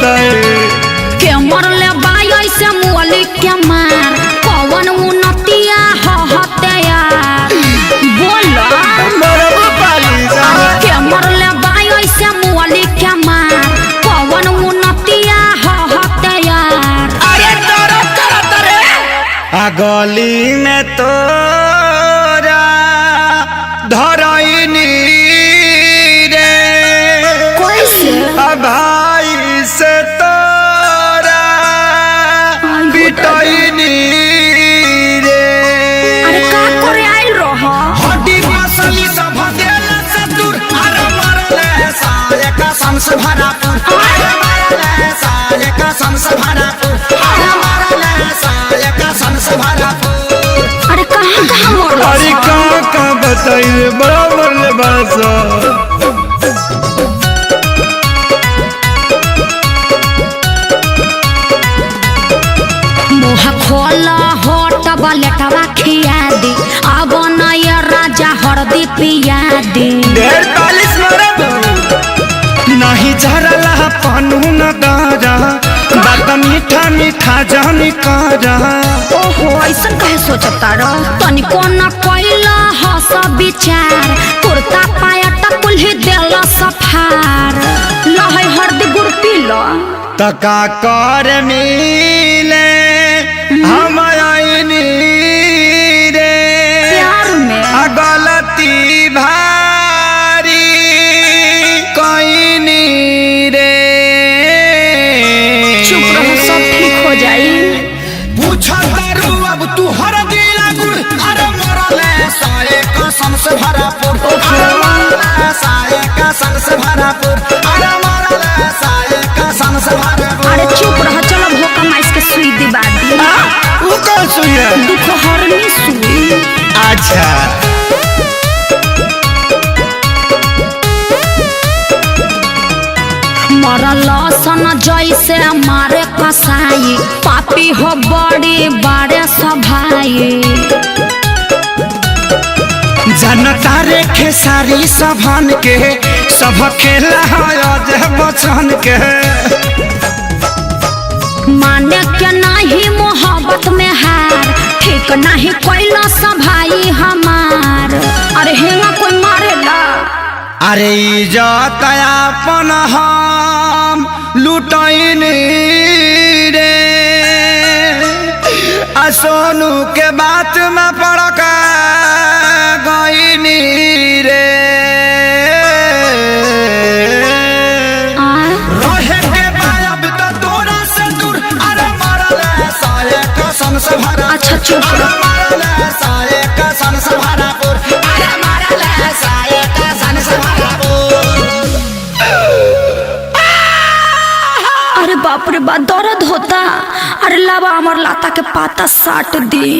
बताए के मरले बाई ऐसे मुअली के मार कौन उन्नतिया हते यार बोलो मरबो पाली जा के मरले बाई ऐसे मुअली के मार कौन उन्नतिया हते यार अरे तोरा करत रे आ गली में तोरा धरैनी रे कैसे भाई से तोरा पिटैनी रे अरे का करे आइल रह हड्डी मसली सब देला से दूर अरे मरले साले का संस भरापुर अरे मरले साले का संस भरापुर अरे मरले साले का संस भरापुर अरे कहाँ मरल अरे कहाँ बताइए बड़ा मरले बासा मुँह खोला होट बलेटवा खिया दी अब नया राजा हरदी पिया दी 45 मरब नहीं झरला पानू न दारा बात मीठा मीठा जानी कारा ओहो ऐसा कहे सोचता रह तनिको न कोइला हस विचार कुर्ता पाया टकुल्ही देला सफार लहै हरदी गुड़ पीला तका कर मिले हम आईनी रे प्यार में आ गलती भारी कईनी रे चुप रहो सब ठीक हो जाई पूछा दारू अब तू हर दिला गुड़ अरे मरले साले कसम से भरापुर अरे मरले साले कसम से भरापुर अरे मरले साले कसम से भरापुर अरे चुप रहो चलो भोका माइस के सुई दिबा दी वो कौन सुई है दुख हरनी सुई अच्छा मरल सन जैसे मारे कसाई पापी हो बड़ी बारे सभाई जनता रे खेसारी सभन के सब खेला है बचन के माने के नहीं मोहब्बत में हार ठीक नहीं कोइला सभाई हमार अरे हेंगा कोई मारेला अरे इज्जत अपन हम लुटैनी रे आ सोनू के बात में पड़क गईनी रे रहे के बायब तो तोरा से दूर अरे मरले साले कसम से भरा अच्छा चुप रहो मरले साले कसम से भरापुर अरे मरले साले कसम से भरापुर अरे बाप रे बाप दर्द होता अरे लावा अमर लाता के पाता साट दी